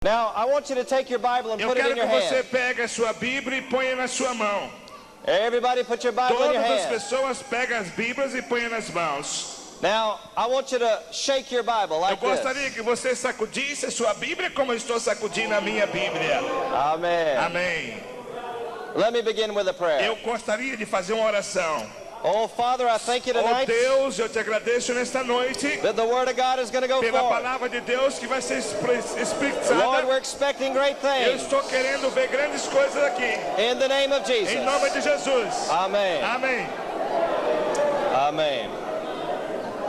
Now, I want you to take your Bible and Eu put it quero in que your você hand. pegue a sua Bíblia e ponha na sua mão. Everybody put your Bible in your Todas as hand. pessoas pegam as Bíblias e põem nas mãos. Now, I want you to shake your Bible Eu like this. gostaria que você sacudisse a sua Bíblia como eu estou sacudindo a minha Bíblia. Amen. Amém. Let me begin with a prayer. Eu gostaria de fazer uma oração. Oh, Father, I thank you Oh tonight Deus, eu te agradeço nesta noite that the Word of God is going to go pela forward. palavra de Deus que vai ser expressada. Lord, we're expecting great Eu things. estou querendo ver grandes coisas aqui. In the name of Jesus. Em nome de Jesus. Amen. Amém. Amen.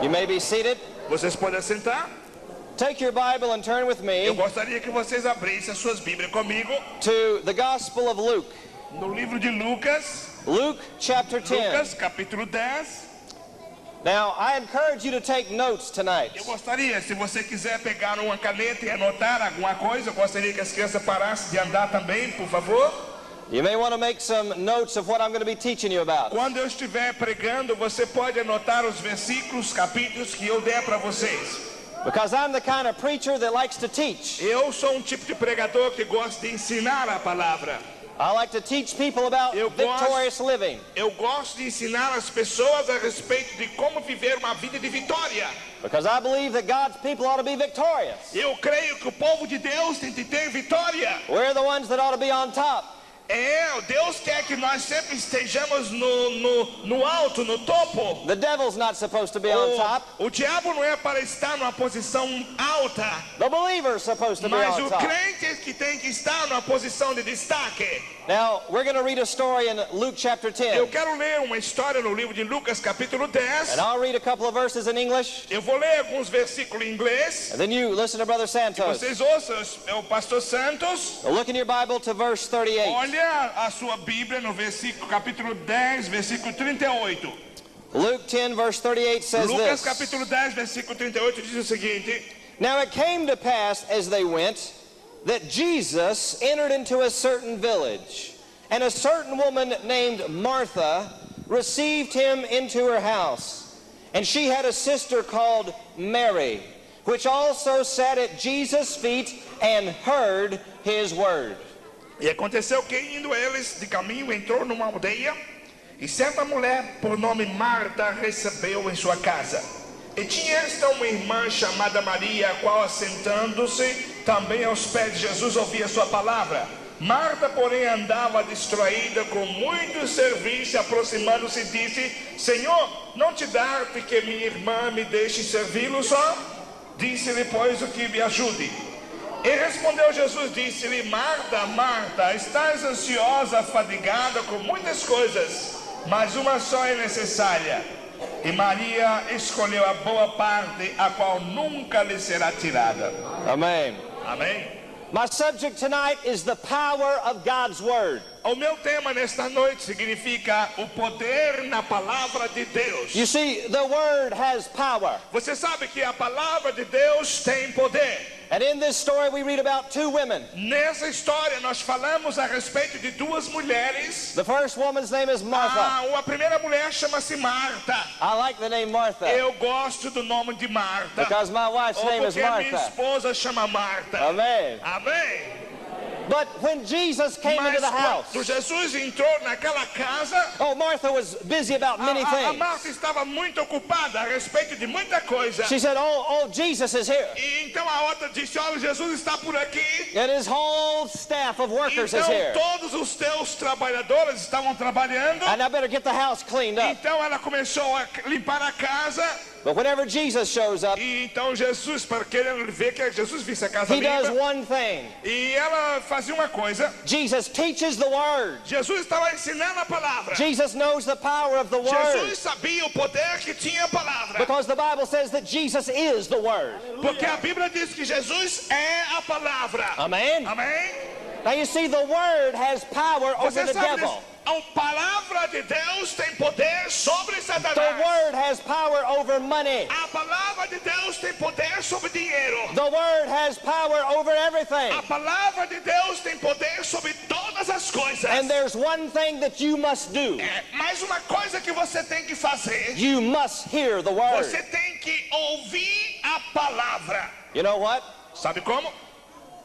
You may be seated. Vocês podem sentar? Take your Bible and turn with Eu me gostaria que vocês abrissem as suas Bíblias comigo to the Gospel of Luke. no livro de Lucas. Luke chapter 10. Lucas, capítulo 10. Now, I encourage you to take notes tonight. Eu gostaria, se você quiser pegar uma caneta e anotar alguma coisa, eu gostaria que as crianças parassem de andar também, por favor. You may want to make some notes of what I'm going to be teaching you about. Quando eu estiver pregando, você pode anotar os versículos, capítulos que eu der para vocês. Because I'm the kind of preacher that likes to teach. Eu sou tipo de pregador que gosta de ensinar a palavra. I like to teach people about Eu victorious living. Eu gosto de ensinar as pessoas a respeito de como viver uma vida de vitória. Because I believe that God's people ought to be victorious. Eu creio que o povo de Deus tem que ter vitória. We're the ones that ought to be on top. Deus quer que nós sempre estejamos no alto, no topo. The devil's not supposed to be on top. O diabo não é para estar numa posição alta, The believer's supposed to be mas on o top. crente é que tem que estar numa posição de destaque. Now, we're going to read a story in Luke chapter 10. Eu quero ler uma história no livro de Lucas, capítulo 10. And I'll read a couple of verses in English. Eu vou ler alguns versículos em inglês. And then you listen to Brother Santos. Vocês ouçam o pastor Santos. Look in your Bible to verse 38. Olha a sua Bíblia no versículo capítulo 10, versículo 38. Luke 10 verse 38 says Lucas this. capítulo 10, versículo 38 diz o seguinte: Now it came to pass as they went that Jesus entered into a certain village, and a certain woman named Martha received him into her house. And she had a sister called Mary, which also sat at Jesus' feet and heard his word. E aconteceu que, indo eles de caminho, entrou numa aldeia, e certa mulher, por nome Marta, recebeu em sua casa. E tinha esta uma irmã chamada Maria, a qual, assentando-se também aos pés de Jesus, ouvia sua palavra. Marta, porém, andava distraída com muito serviço, aproximando-se, disse: Senhor, não te dá-te que minha irmã me deixe servi-lo só? Disse-lhe, pois, o que me ajude. E respondeu Jesus, disse-lhe: Marta, Marta, estás ansiosa, fadigada com muitas coisas, mas uma só é necessária. E Maria escolheu a boa parte, a qual nunca lhe será tirada. Amen. Amém? My subject tonight is the power of God's word. O meu tema nesta noite significa o poder na palavra de Deus. You see, the word has power. Você sabe que a palavra de Deus tem poder. And in this story we read about two women. Nessa história nós falamos a respeito de duas mulheres. The first woman's name is Martha. A primeira mulher chama-se Marta. I like the name Martha Eu gosto do nome de Marta. because my wife's name is Porque a minha Martha. esposa chama Marta. Amen. Amém. But when Jesus came into Mas the house, quando Jesus entrou naquela casa, oh, Martha was busy about many a things. Marta estava muito ocupada a respeito de muita coisa. She said, oh, Jesus is here. E então a outra disse: olha, Jesus está por aqui. And his whole staff of workers is Então here. todos os teus trabalhadores estavam trabalhando. And I better get the house cleaned up. Então ela começou a limpar a casa. But whenever Jesus shows up, E então Jesus, para querer ver que Jesus visse a casa he does limpa, one thing. e ela fazia uma coisa. Jesus teaches the word. Jesus estava ensinando a palavra. Jesus knows the power of the word. Jesus sabia o poder que tinha a palavra. Because the Bible says that Jesus is the word. Porque a Bíblia diz que Jesus é a palavra. Amen. Amém? Now you see, the word has power over Você the sabe devil. disso? A palavra de Deus tem poder sobre The Satanás. word has power over money. A palavra de Deus tem poder sobre dinheiro. The word has power over everything. A palavra de Deus tem poder sobre todas as coisas. And there's one thing that you must do. Mais uma coisa que você tem que fazer. You must hear the word. Você tem que ouvir a palavra. You know what? Sabe como?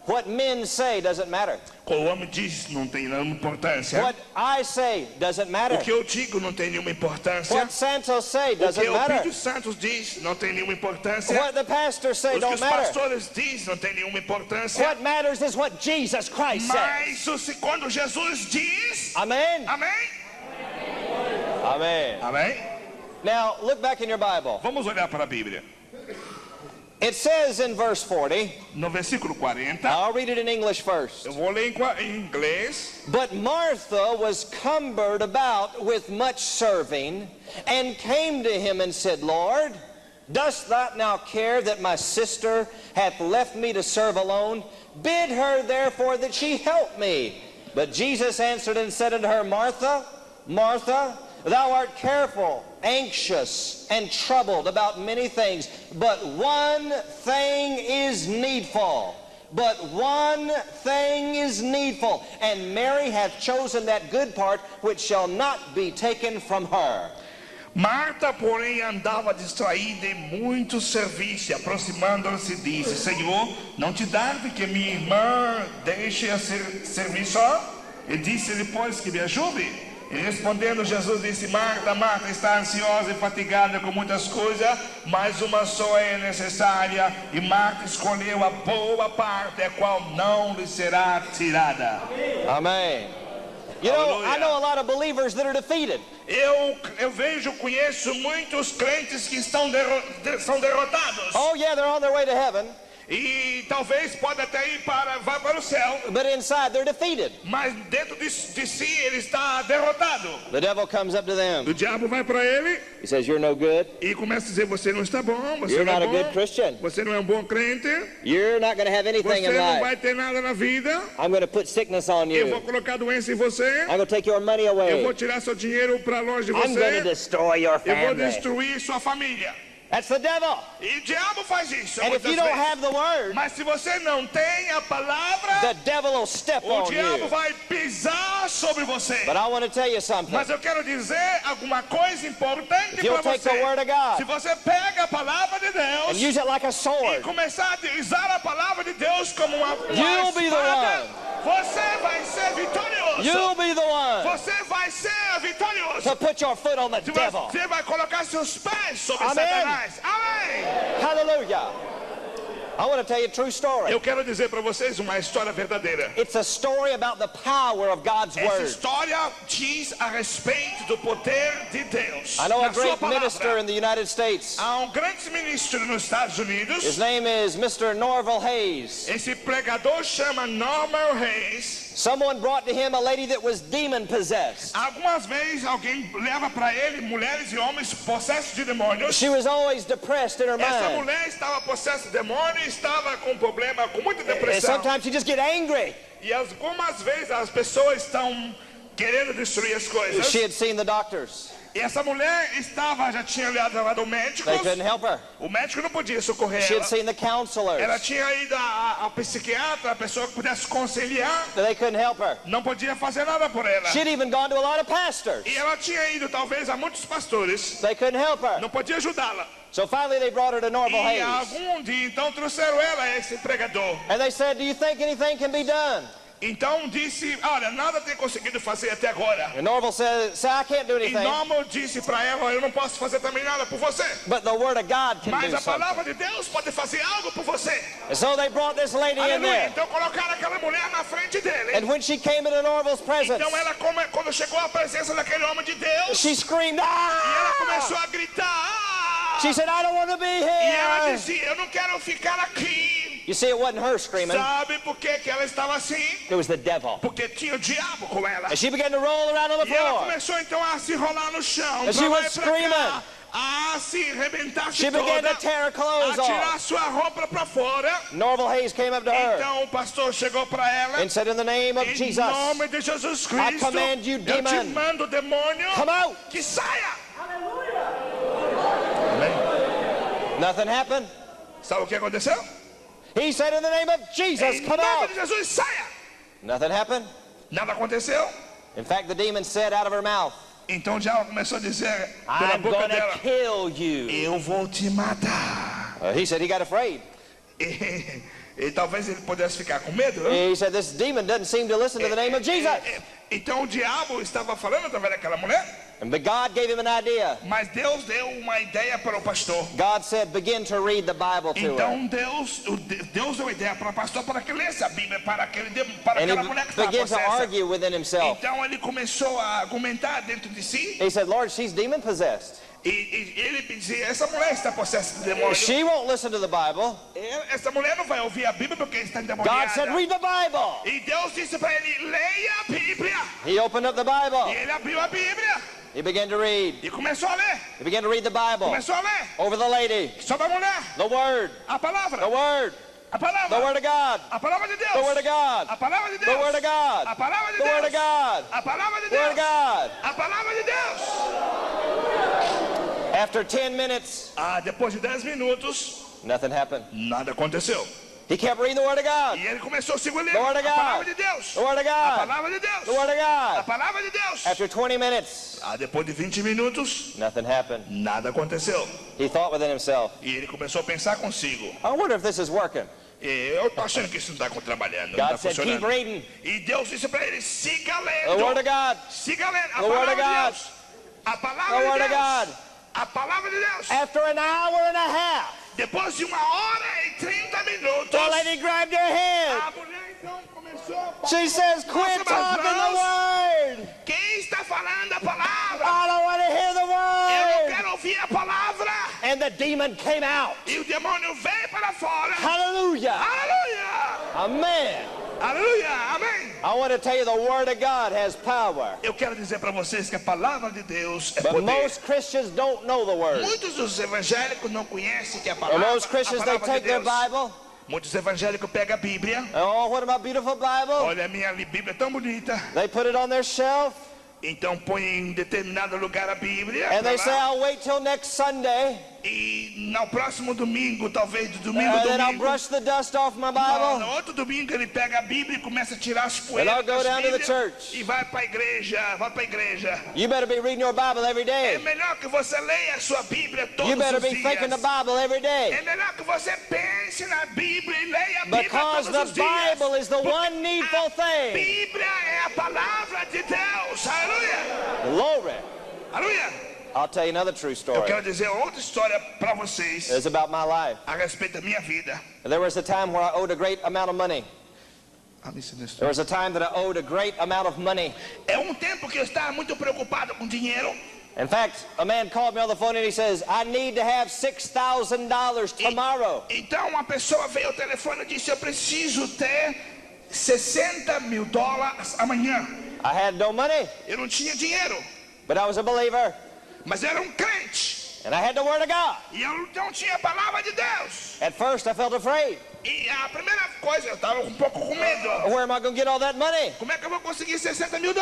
What men say doesn't matter. O que o homem diz não tem nenhuma importância. What I say doesn't matter. O que eu digo não tem nenhuma importância. What Santos say O que doesn't o matter. Espírito Santo diz não tem nenhuma importância. What the pastors say O que don't os matter. pastores dizem não tem nenhuma importância. What matters is what Jesus Christ says. Mas quando Jesus diz, Amen? amém? Amen. Amém? Now, look back in your Bible. Vamos olhar para a Bíblia. It says in verse 40, No versículo 40, I'll read it in English first. eu vou ler em inglês. But Martha was cumbered about with much serving, and came to him and said, Lord, dost thou now care that my sister hath left me to serve alone? Bid her therefore that she help me. But Jesus answered and said unto her, Martha, Martha, thou art careful, anxious, and troubled about many things, but one thing is needful. But one thing is needful, and Mary hath chosen that good part which shall not be taken from her. Marta, porém, andava distraída em muito serviço, e aproximando-se disse, Senhor, não te darve que minha irmã deixe a servir só? E disse-lhe, pois, que me ajude. E respondendo, Jesus disse, Marta, Marta, está ansiosa e fatigada com muitas coisas, mas uma só é necessária, e Marta escolheu a boa parte, a qual não lhe será tirada. Amen. You know, Hallelujah. I know a lot of believers that are defeated. Eu conheço muitos crentes que são derrotados. Oh yeah, they're on their way to heaven, E talvez pode até vai para o céu, but inside they're defeated. mas dentro de si ele está derrotado. The devil comes up to them. O diabo vai para ele He says, you're no good. e começa a dizer, você não está bom, você You're não not é a good bom, Christian. você não é um bom crente, You're not going to have anything você in não life. vai ter nada na vida, I'm going to put sickness on eu vou you. colocar doença em você, I'm going to take your money eu vou away. tirar seu dinheiro para longe de I'm going to você, destroy your eu vou family. destruir sua família. That's the devil. E o diabo faz isso And if muitas you don't vezes. have the word, Mas se você não tem a palavra, the devil will step o on diabo you. vai pisar sobre você. But I want to tell you something. Mas eu quero dizer alguma coisa importante If you'll para take the word você. of God Se você pega a palavra de and Deus use it like a e sword, começar a usar a palavra de Deus como uma You'll be the espada, one. você vai ser vitorioso. you'll be the one Você vai ser vitorioso. to put your foot on the Se devil. Você vai colocar seus pés sobre Amém. Satanás. Amém. Hallelujah. I want to tell you a true story. Eu quero dizer para vocês uma história verdadeira. It's a story about the power of God's Essa word. história diz a respeito do poder de Deus. I know a na sua great palavra. minister in the United States. Há grande ministro nos Estados Unidos. His name is Mr. Norval Hayes. Esse pregador chama Norman Hayes. Someone brought to him a lady that was demon possessed. Algumas vezes alguém leva para ele mulheres e homens possessos de demônios. She was always depressed in her Essa mind. mulher estava possessa de demônio e estava com problema, com muita And depressão. sometimes she just get angry. E algumas vezes as pessoas estão querendo destruir as coisas. She had seen the doctors. E essa mulher já tinha levado ao médico. They couldn't help her. O médico não podia socorrer She ela. had seen the counselors. Ela tinha ido ao psiquiatra, a pessoa que pudesse conciliar, They couldn't help her. não podia fazer nada por ela. She'd even gone to a lot of pastors. E ela tinha ido talvez a muitos pastores, They couldn't help her. não podia ajudá-la. So finally they brought her to Norval E Hayes. algum dia então trouxeram ela a esse pregador. And they said, do you think anything can be done? Então disse, olha, nada tem conseguido fazer até agora. And Norval said, I can't do E anything. Norman disse para ela, eu não posso fazer também nada por você. But the word of God can Mas do a palavra something. de Deus pode fazer algo por você. And so they brought this lady in Aleluia. there. Então colocaram aquela mulher na frente dele. And when she came into Norval's presence, Então ela, quando chegou à presença daquele homem de Deus, she screamed, e ela ah! começou a gritar. "Ah!" She said, I don't want to be E ela here. dizia, eu não quero ficar aqui. You see, it wasn't her screaming. Sabe por que ela estava assim? It was the devil. Porque tinha o diabo com ela. And she began to roll around on the E ela floor. começou então a se rolar no chão. And she pra lá was e pra cá, screaming. a se arrebentar She began toda. to tear her A clothes tirar off. sua roupa para fora. Norval Hayes came up to her Então o pastor chegou para ela. and said, in the name of Em Jesus, nome de Jesus Cristo, command you, eu te demon, mando, demônio, come out. que saia. Nothing happened. Sabe o que aconteceu? He said, in the name of Jesus, Em come nome out. de Jesus, saia. Nothing happened. Nada aconteceu. In fact, the demon said out of her mouth, Então já começou a dizer pela I'm boca going to dela, kill you. eu vou te matar. He said he got afraid. E talvez ele pudesse ficar com medo, né? He said, this demon doesn't seem to listen to the name of Jesus. Então o diabo estava falando através daquela mulher, But God gave him an idea. mas Deus deu uma ideia para o pastor. God said, begin to read the Bible to her. Então Deus deu ideia para o pastor para que lesse a Bíblia para And aquela mulher que he estava began to possessa. argue within himself. Então ele começou a argumentar dentro de si He said, Lord, she's demon possessed. e ele dizia: essa mulher está possessa de demônio. She won't listen to the Bible. Essa mulher não vai ouvir a Bíblia porque está God endemoniada. said, read the Bible. E Deus disse para ele: leia a Bíblia. He opened up the E Bible. ele abriu a Bíblia He began to read. e começou a ler. He began to read the Bible Começou a ler over the lady. sobre a mulher, The Word. a palavra, The Word. a The palavra, Word of God. a palavra de Deus, The Word of God. a palavra de The Deus, Word of God. a palavra de The Word of Deus, God. a palavra de The Word of Deus, God. a palavra de Deus. After 10 minutes, Depois de 10 minutos, nothing happened. nada aconteceu. He kept reading the Word of God. E ele começou a seguir The Word a of God. palavra de Deus, The Word of a God. palavra de Deus, The Word of a God. palavra de Deus. After 20 minutes, Depois de 20 minutos, nothing happened. nada aconteceu. He thought within himself, E ele começou a pensar consigo: I wonder if this is working. eu tô achando que isso não está trabalhando, não God está said, keep funcionando. reading. E Deus disse para ele: siga The Word of lendo, God. siga lendo a The Word palavra of de God. Deus, a The palavra Word de of God. Deus, a palavra de Deus. After an hour and a half, Depois de 1h e 30 minutos, the lady grabbed her head. a mulher então começou a She says, quit talking the Word. Quem está falando a palavra? I don't want to hear the Eu não Word. quero ouvir a palavra. And the demon came out. E o demônio veio para fora. Hallelujah. Aleluia! Amen. Aleluia! Amém! I want to tell you the Word of God has power. Eu quero dizer para vocês que a palavra de Deus é But poder. most Christians don't know the Word. Muitos dos evangélicos não conhecem que a And palavra, most Christians, a they palavra take de their Deus. Bible. Muitos evangélicos pegam a Bíblia. Oh, what a beautiful Bible. Olha, a minha Bíblia é tão bonita. They put it on their shelf. Então põe em determinado lugar a Bíblia. And they pra say, lá. I'll wait till next Sunday. E no próximo domingo, talvez do domingo, And then I'll domingo. brush the dust off my No Bible. outro domingo ele pega a Bíblia e começa a tirar as And poeiras I'll go das down to the Bíblias church. e vai para a igreja, vai para a igreja. You better be reading your Bible every É day. melhor que você leia a sua Bíblia todos You better os be dias. thinking the Bible every É day. melhor que você pense na Bíblia e leia a Bíblia Because todos the os dias. Bible is the Porque one needful a thing. Bíblia é a palavra de Deus. Aleluia. Glory. Aleluia. I'll tell you another true Eu story. quero dizer outra história para vocês It's about my life. a respeito da minha vida. There was a time where I owed a great amount of money. There was a time that I owed a great amount of money. É tempo que eu estava muito preocupado com dinheiro. In fact, a man called me on the phone and he says, I need to have $6,000 tomorrow. Então uma pessoa veio ao telefone e disse: eu preciso ter $60 mil amanhã. I had no money, Eu não tinha dinheiro, but I was a believer. mas era crente. And I had the Word of God. E eu não tinha a palavra de Deus. At first, I felt afraid. E a primeira coisa, eu estava um pouco com medo. Where am I going to get all that money? Como é que eu vou conseguir $60 mil?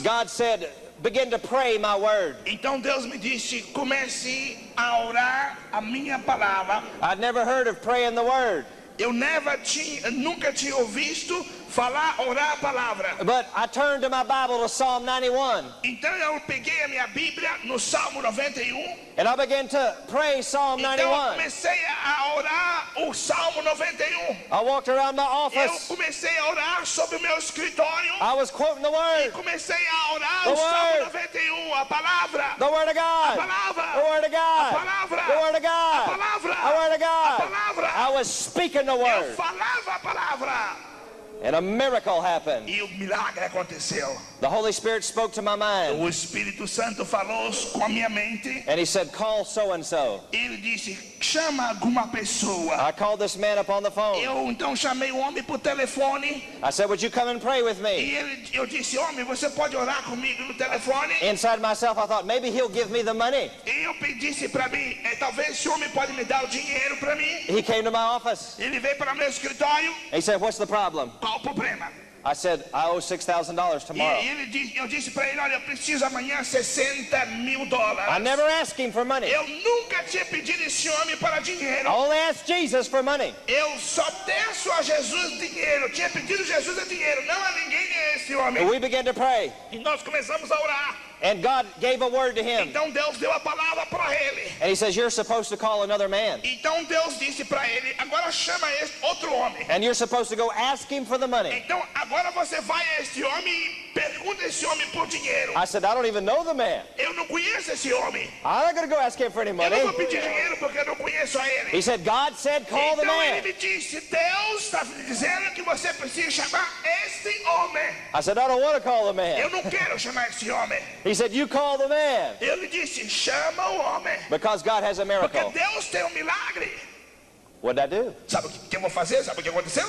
God said, begin to pray my Word. Então Deus me disse: comece a orar a minha palavra. I'd never heard of praying the Word. Eu nunca tinha ouvido falar, orar a palavra. But I turned to my Bible to Psalm 91. Então eu peguei a minha Bíblia no Salmo 91. And I began to pray Psalm Então eu 91. comecei a orar o Salmo 91. I walked around my Eu office. comecei a orar sobre o meu escritório. I was quoting the E Word. comecei a orar The o Salmo Word. 91, a palavra. The Word of God. Palavra. The Word of God. A palavra. The Word of God. A palavra. The Word of God. A palavra. I was speaking the Eu Word. falava a palavra. And a miracle happened. E o milagre aconteceu. The Holy Spirit spoke to my mind. O Espírito Santo falou com a minha mente. And he said, call so-and-so. Ele disse: chama alguma pessoa. I called this man up on the phone. Eu então chamei o homem por telefone. I said, would you come and pray with me? E eu disse: homem, você pode orar comigo no telefone? Inside myself, I thought, maybe he'll give me the money. E eu disse para mim: talvez esse homem pode me dar o dinheiro para mim. He came to my office. Ele veio para meu escritório. He said, what's the problem? Qual o problema? I said, I owe $6,000 tomorrow. E eu disse para ele: olha, eu preciso amanhã $60 mil. I never asked him for money. Eu nunca tinha pedido esse homem para I dinheiro. only asked Jesus for money. Eu só peço a Jesus dinheiro. Eu tinha pedido a Jesus dinheiro, não a ninguém esse esse homem. And we began to pray. E nós começamos a orar. And God gave a word to him. Então Deus deu a palavra para ele. And he says, you're supposed to call another man. Então Deus disse para ele, agora chama este outro homem. And you're supposed to go ask him for the money. Então agora você vai a este homem e pergunta a esse homem por dinheiro. I said, I don't even know the man. Eu não conheço esse homem. I'm not going to go ask him for any Eu money. não vou pedir dinheiro porque eu não conheço a ele. He said, God said, call the Então ele man. me disse, Deus está dizendo que você precisa chamar este homem. I said, I don't want to call the Eu man. não quero chamar esse homem. He said, you call the man. Ele disse, chama o homem. Because God has a Porque miracle. Deus tem milagre. What did I do? Sabe o que eu vou fazer? Sabe o que aconteceu?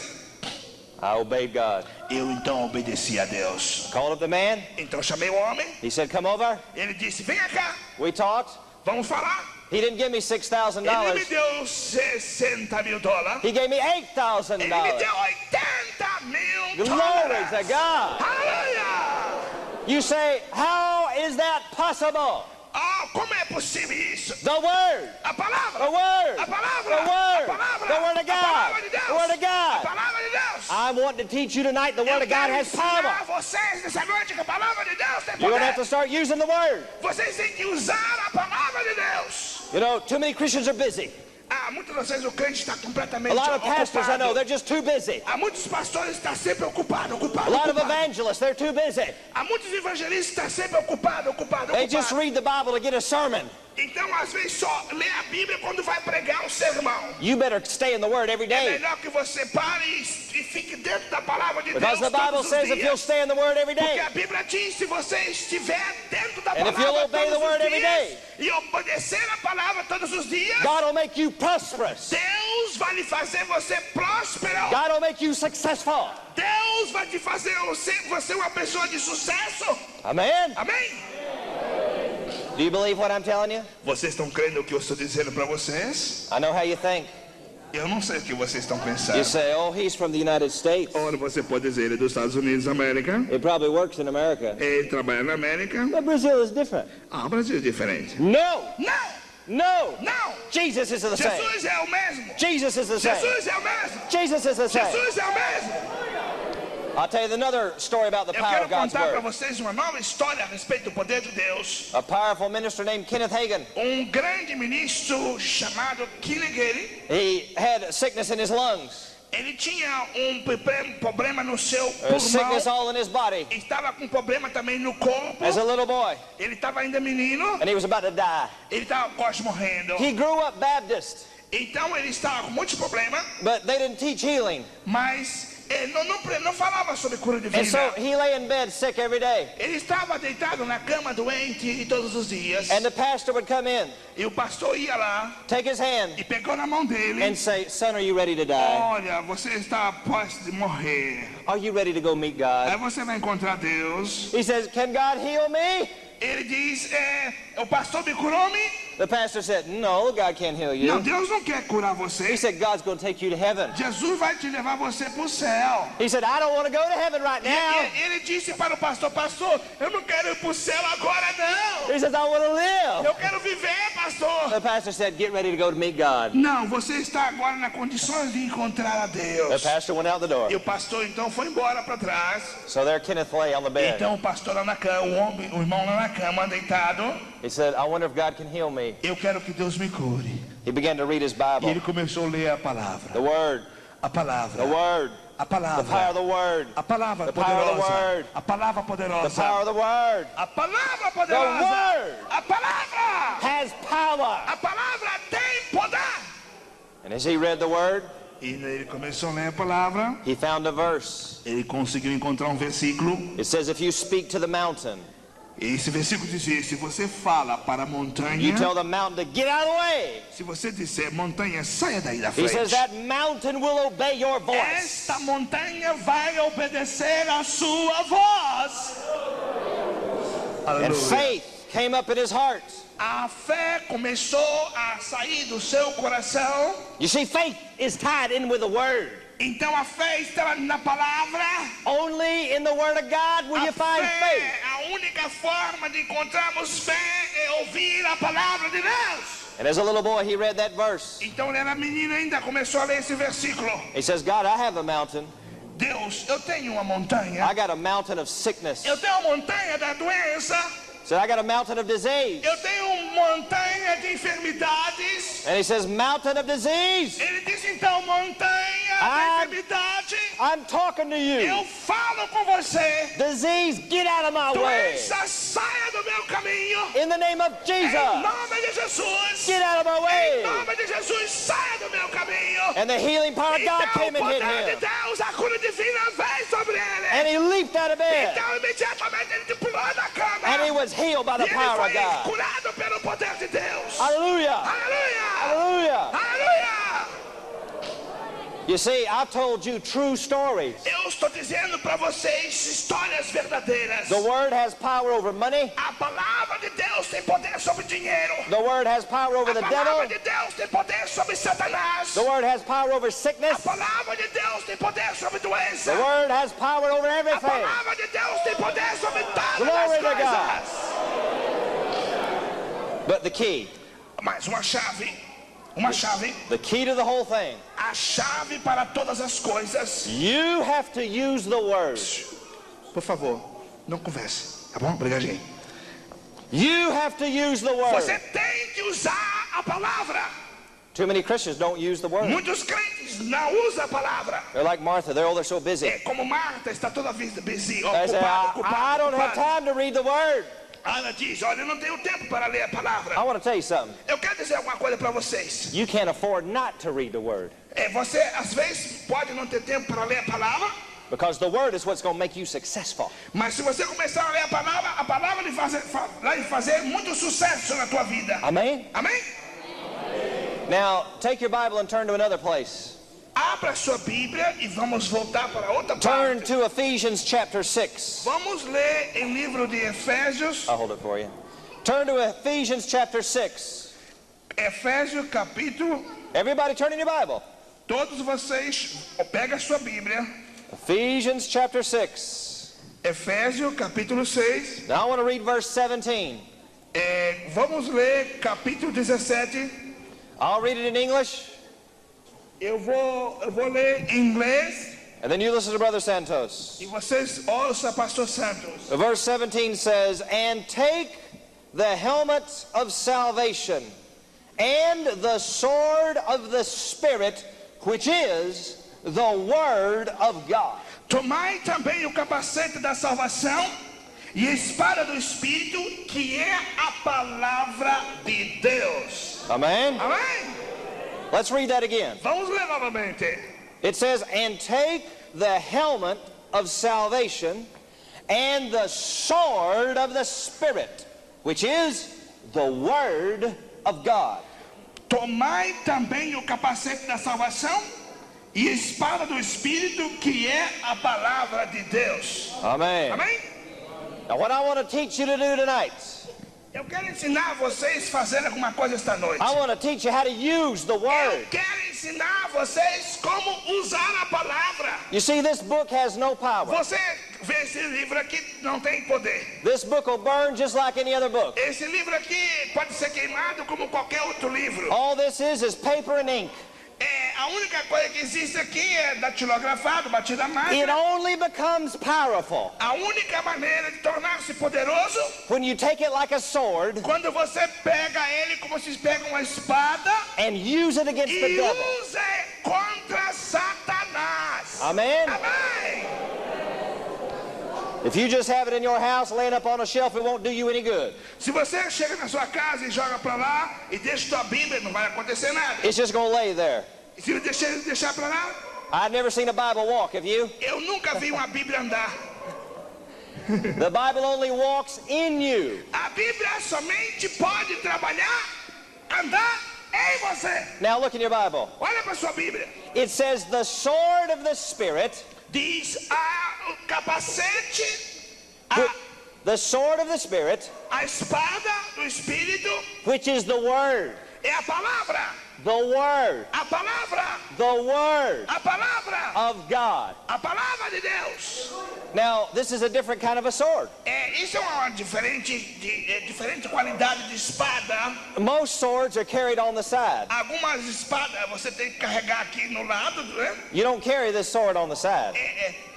I obeyed God. Eu então obedeci a Deus. Called up the man. Então chamei o homem. He said, come over. Ele disse, venha cá, We talked. vamos falar. He didn't give me Ele me $6,000. deu $60 mil. He gave me Ele me $8,000. deu $80 mil. Glory to God. Aleluia! You say, how is that possible? Ah, como é possível isso? The Word. A palavra. The Word. A palavra. The Word. A palavra. The Word of A God. palavra de Deus. The Word of A God. palavra de Deus. I'm wanting to teach you tonight the Eu Word of God quero has power. ensinar vocês nessa noite que a palavra de Deus tem You're going to have to poder. start using the Word. Vocês têm que usar a palavra de Deus. You know, too many Christians are busy. Ah, muitas das vezes o crente está completamente A lot of pastors I know, ocupado. they're just too busy. Há muitos pastores que estão sempre ocupados. A lot of evangelists, they're too busy. Há muitos evangelistas que estão sempre ocupados. They just read the Bible to get a sermon. Então, às vezes, só lê a Bíblia quando vai pregar um sermão. You better stay in the Word every É day. melhor que você pare e fique dentro da palavra de Because Deus the Bible todos os says if you'll dias. stay in the Word every Porque day, a Bíblia diz, se você estiver dentro da And if you'll palavra obey the todos word os every dias day, e obedecer a palavra todos os dias, God will make you prosperous. Deus vai lhe fazer você próspero. God will make you successful. Deus vai te fazer você uma pessoa de sucesso. Amen. Amém? Do you believe what I'm telling you? Vocês estão crendo o que eu estou dizendo para vocês? I know how you think. Eu não sei o que vocês estão pensando. You say, oh, he's from the United States. Ora, você pode dizer, ele é dos Estados Unidos da América. It probably works in America. Ele trabalha na América. But Brazil is different. Ah, o Brasil é diferente. No, Não, no. não. Jesus is the same. Jesus é o mesmo. Jesus is the same. Jesus é o mesmo. Jesus is the same. Jesus é o mesmo. I'll tell you another story about the Eu power quero of God's contar para Word. vocês uma nova história a respeito do poder de Deus. A powerful minister named Kenneth Hagin. Grande ministro chamado Killigary, He had sickness in his lungs. ele tinha problema no seu Sickness pulmão. all in his body. Estava com problema também no corpo. As a little boy. Ele estava ainda menino. And he was about to die. Ele estava quase morrendo. He grew up Baptist. Então ele estava com muitos problemas, But they didn't teach healing. mas ele não falava sobre cura And so divina. he lay in bed sick every day. Ele estava deitado na cama doente todos os dias. And the pastor would come in, E o pastor ia lá take his hand, e pegou na mão dele. and say, son, are you ready to die? Olha, você está após de morrer. Are you ready to go meet God? Aí você vai encontrar Deus. He says, can God heal me? Ele diz, o pastor me curou-me? The pastor said, no, God can't heal Não, you. Deus não quer curar He você. said, God's going to take you to heaven. Jesus vai te levar você para o céu. He said, I don't want to go to heaven right now. Ele disse para o pastor, pastor, eu não quero ir para o céu agora não. He says, I want to live. Eu quero viver, pastor. The pastor said, get ready to go to meet God. Não, você está agora na condições de encontrar a The Deus. pastor went out the door. E o pastor então foi embora para trás. So there Kenneth lay on the bed. Então o pastor lá na cama, o irmão lá na cama, deitado. He said, I wonder if God can heal me. Eu quero que Deus me cure. He began to read his E Bible. ele começou a ler a palavra. The Word, A palavra. the Word, A the power of palavra. the Word, A palavra The power of the poderosa. word. A palavra the poderosa. power of the Word A palavra The poderosa. word. A palavra. has power. A palavra tem poder. And as he read the Word, E ele começou a ler a palavra. he found a verse. Ele conseguiu encontrar um versículo. It says, if you speak to the mountain, E esse versículo dizia: se você fala para a montanha, you tell the mountain to get out of the way. se você disser montanha, saia daí da He says frente. that mountain will obey your voice. Esta montanha vai obedecer a sua voz. And Aleluia. faith came up in his heart. A fé começou a sair do seu coração. You see, faith is tied in with the Word. Então a fé estava na palavra. Only in the Word of God will A you find faith. a única forma de encontrarmos fé é ouvir a palavra de Deus. And as a little boy, he read that verse. Então ele era menino ainda, começou a ler esse versículo. He says, God, I have a mountain. Deus, eu tenho uma montanha. I got a mountain of sickness. Eu tenho uma montanha da doença. Said, I got a mountain of disease. Eu tenho uma montanha de enfermidades. And he says, mountain of disease. Ele diz então, montanha da enfermidade. I'm talking to you. Eu falo com você. Disease, get out of my way. Doença, saia do meu caminho. In the name of Jesus. Em nome de Jesus. Get out of my Em way. nome de Jesus, saia do meu caminho. And the healing power of God Então, came o and hit poder de him. Deus, a cura divina veio sobre ele. And he leaped out of bed. Então, imediatamente, ele pulou da cama. And he was healed by E the ele power of foi God. curado pelo poder de Deus. Hallelujah. Aleluia! Hallelujah. Aleluia! You see, I've told you true stories. Eu estou dizendo para vocês histórias verdadeiras. The word has power over money. A palavra de Deus tem poder sobre dinheiro. The word has power over A the palavra devil. de Deus tem poder sobre Satanás. The word has power over A sickness. palavra de Deus tem poder sobre doença. The word has power over A everything. palavra de Deus tem poder sobre todas Glory as to God. coisas. But the key, Mas uma chave, the key to the whole thing, a chave para todas as coisas. you have to use the word. Por favor, não converse, tá bom? Obrigadinho. You have to use the Você word. tem que usar a palavra. Too many Christians don't use the word. Muitos crentes não usam a palavra. They're like Martha. They're so busy. É como Marta está toda vez busy, They say, I don't have time to read the word. Ana diz, olha, eu não tenho tempo para ler a palavra. I want to tell you something. Eu quero dizer alguma coisa para vocês. You can't afford not to read the word. Você, às vezes, pode não ter tempo para ler a palavra, Because the word is what's going to make you successful. mas se você começar a ler a palavra vai fazer muito sucesso na tua vida. Amen? Amém? Now, take your Bible and turn to another place. Abra sua Bíblia e vamos voltar para outra Turn parte. to Ephesians chapter 6. Vamos ler em livro de Efésios, I'll hold it for you. Turn to Ephesians chapter 6. Efésios capítulo. Everybody turn in your Bible. Todos vocês, pega a sua Bíblia. Ephesians chapter 6. Efésios capítulo 6. Now I want to read verse 17. Vamos ler capítulo 17. I'll read it in English, Eu vou ler em inglês and then you listen to Brother Santos. e vocês ouçam Pastor Santos. Verse 17 says, and take the helmet of salvation and the sword of the Spirit, which is the Word of God. Tomai também o capacete da salvação e a espada do Espírito, que é a palavra de Deus. Amen? Amém? Let's read that again. Vamos ler novamente. It says, and take the helmet of salvation and the sword of the Spirit, which is the Word of God. Tomai também o capacete da salvação e a espada do Espírito, que é a palavra de Deus. Amen. Amém? Now what I want to teach you to do tonight, Eu quero ensinar vocês a fazer alguma coisa esta noite. I want to teach you how to use the Eu Word. quero ensinar vocês como usar a palavra. You see, this book has no power. Você vê esse livro aqui, não tem poder. This book will burn just like any other book. Esse livro aqui pode ser queimado como qualquer outro livro. All this is paper and ink. A única coisa que existe aqui é datilografado, batida a It máquina. only becomes powerful A única maneira de tornar-se poderoso when you take it like a sword quando você pega ele como se pega uma espada and use it against the e devil. usa contra Satanás. Amen? Amém. If you just have it in your house laying up on a shelf, it won't do you any good. Se você chega na sua casa e joga para lá e deixa sua Bíblia, não vai acontecer nada. It's just going to lay there. E se deixar para lá, I've never seen a Bible walk, have you? eu nunca vi uma Bíblia andar. The Bible only walks in you. A Bíblia somente pode trabalhar, andar em você. Now look in your Bible. Olha para sua Bíblia. It says the sword of the Spirit, Diz o capacete, the sword of the Spirit, a espada do Espírito, which is the Word. é a palavra. The Word. A palavra. The Word A palavra. of God. A palavra de Deus. Now, this is a different kind of a sword. Isso é uma diferente qualidade de espada. Most swords are carried on the side. Algumas espadas você tem que carregar aqui no lado, né? You don't carry this sword on the side.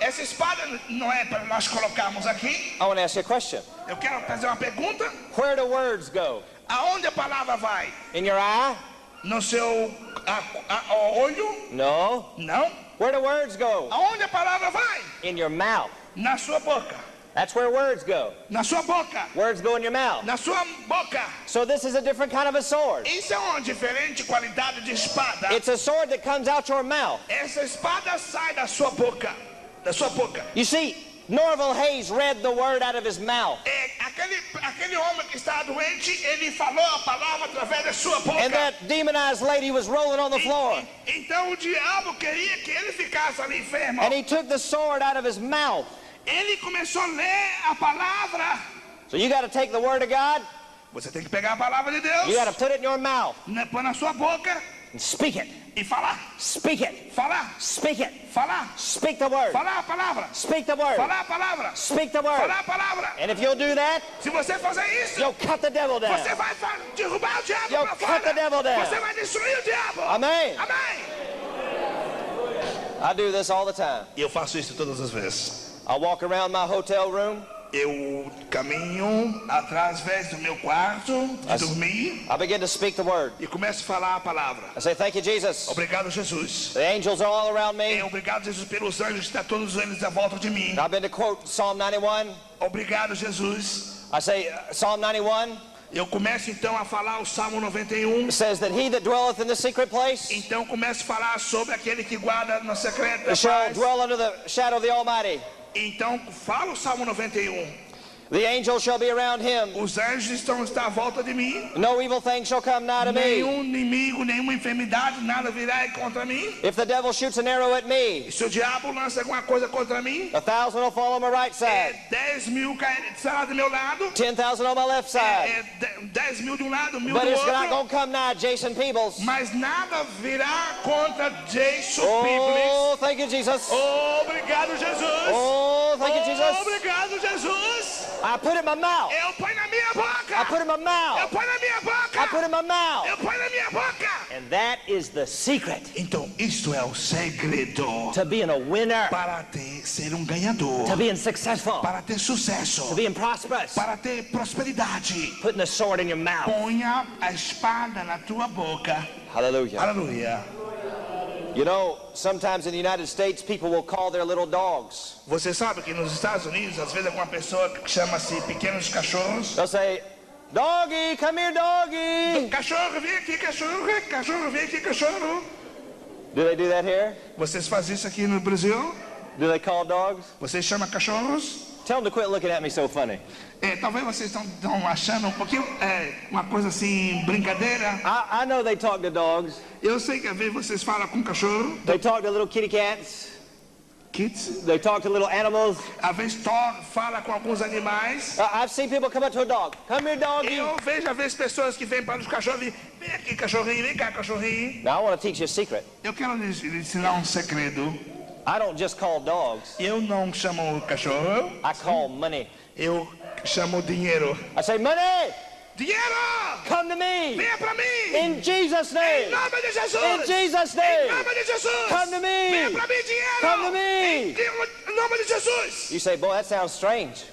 Essa espada não é para nós colocarmos aqui. I want to ask you a question. Eu quero fazer uma pergunta. Where do words go? Aonde a palavra vai? In your eye? No seu olho? No. Não. Where do words go? Aonde a palavra vai? In your mouth. Na sua boca. That's where words go. Na sua boca. Words go in your mouth. Na sua boca. So this is a different kind of a sword. Isso é uma diferente qualidade de espada. It's a sword that comes out your mouth. Essa espada sai da sua boca. Da sua boca. You see, Norval Hayes read the word out of his mouth. Aquele homem que está doente, ele falou a palavra através da sua boca. And that demonized lady was rolling on the floor. Então o diabo queria que ele ficasse ali enfermo. And he took the sword out of his mouth. Ele começou a ler a palavra. So you got to take the word of God. Você tem que pegar a palavra de Deus. You got to put it in your mouth. Pôr na sua boca. And speak it. E falar. Speak it. Falar. Speak it. Falar. Speak the word. Falar a palavra. Speak the word. Falar a palavra. Speak the word. Falar a palavra. And if you'll do that, Se você fazer isso, you'll cut the devil down. você vai derrubar o diabo You'll para cut the devil fora. down. Você vai destruir o diabo. Amen. Amém. I do this all the time. Eu faço isso todas as vezes. I walk around my hotel room. Eu caminho através do meu quarto de dormir I begin to speak the word. e começo a falar a palavra. I say, thank you, Jesus. Obrigado, Jesus. The angels are all around me. Obrigado, Jesus, pelos anjos que estão todos eles à volta de mim. I've been to quote Psalm 91. Obrigado, Jesus. I say, Psalm 91 Eu começo então a falar o Salmo 91. says that he that dwelleth in the secret place Então começo a falar sobre aquele que guarda na secreta shall paz. dwell under the shadow of the Almighty. Então fala o Salmo 91. The angel shall be around him. Os anjos estão à volta de mim. No evil thing shall come nigh to me. Nenhum inimigo, nenhuma enfermidade, nada virá contra mim. If the devil shoots an arrow at me, E se o diabo lança alguma coisa contra mim, 1,000 will fall on my right side, 10.000 cairá do meu lado, 10,000 on my left side. 10.000 de um lado, 1.000 But do it's not outro. going to come nigh Jason Peebles. Mas nada virá contra Jason Oh, thank you, Jesus. Peebles. Obrigado, Jesus. Oh, thank you, Jesus. Obrigado, Jesus. I put it in my mouth. Eu ponho na minha boca. I put it in my Eu mouth. ponho na minha boca. I put it in my mouth. Eu ponho na minha boca. And that is the secret Então, isto é o segredo to being a winner, para ser ganhador, to being successful, para ter sucesso, to being prosperous. para ter prosperidade. Putting the sword in your mouth. Ponha a espada na tua boca. Hallelujah. Aleluia. You know, sometimes in the United States, people will call their little dogs. Você sabe que nos Estados Unidos, às vezes alguma pessoa que chama-se pequenos cachorros. They'll say, doggy, come here, doggy. Cachorro, vem aqui, cachorro. Cachorro, vem aqui, cachorro. Do they do that here? Vocês fazem isso aqui no Brasil? Do they call dogs? Vocês chamam cachorros? Tell them to quit looking at me so funny. Talvez vocês estão achando um pouquinho uma coisa assim, brincadeira. I know they talk to dogs. Eu sei que às vezes vocês falam com cachorro. They talk to little kitty cats. Kids. They talk to little animals. Às vezes fala com alguns animais. I've seen people come up to a dog. Come here, doggy. Eu vejo às vezes pessoas que vêm para os cachorros e vem aqui, cachorrinho, vem cá, cachorrinho. Now I want to teach you a secret. Eu quero lhes ensinar um segredo. I don't just call dogs. Eu não chamo cachorro, I call money. eu chamo dinheiro. I say, money, Dinheiro! come to me. Venha para mim! In Jesus' Em name. nome de Jesus! In Jesus' Em name. nome de Jesus! Come to me. Venha para mim, dinheiro! Come to me. Em nome de Jesus! You say, boy, that sounds strange.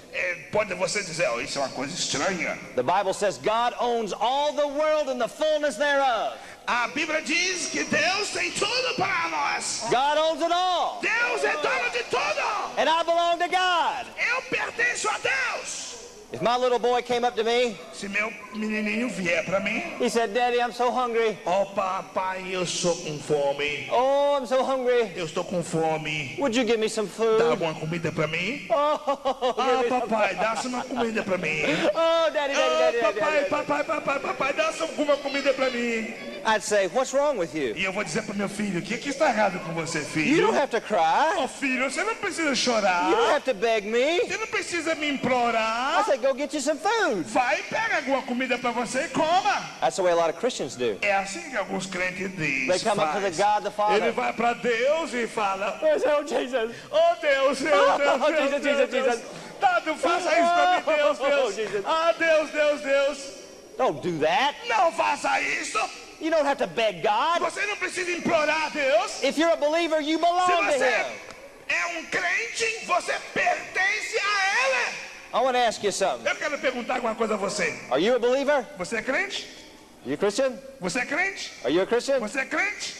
Pode você dizer, isso é uma coisa estranha. The Bible says God owns all the world and the fullness thereof. A Bíblia diz que Deus tem tudo para nós. God owns it all. Deus é dono de tudo. And I belong to God. Eu pertenço a Deus. If my little boy came up to me, Se meu menininho vier para mim, he said, Daddy, I'm so hungry. oh papai, eu sou com fome. Oh, I'm so hungry. Eu estou com fome. Would you give me some Dá food? alguma comida para mim? Oh, Ah, give me some papai, dá uma comida para mim. Oh, Daddy, Daddy, Ah, Daddy, Daddy, papai, Daddy. papai, papai, papai, dá uma comida para mim. I'd say, what's wrong with you? E eu vou dizer para meu filho, o que está errado com você, You filho? don't have to cry. Oh, filho, você não precisa chorar. You don't have to beg me. Você não precisa me I implorar. said, go get you some food. Vai e pega alguma comida para você e coma. That's the way a lot of Christians do. É assim que alguns crentes They dizem. come up to the God the Father. Ele vai para Deus e fala, They say, oh, Jesus. oh Deus, Deus, Oh, Deus, Jesus, Deus, Jesus, Deus. Jesus. Tá, não faça isso para mim, Deus, Oh, Deus. Jesus. Ah, Deus, Deus, Deus. Don't do that. Não faça isso. You don't have to beg God. Você não precisa implorar a Deus. If you're a believer, you Se belong to você Him. é um crente, você pertence a Ele. I want to ask you something. Eu quero perguntar alguma coisa a você. Are you a believer? Você é crente? You a Christian? Você é crente? Are you a Christian? Você é crente?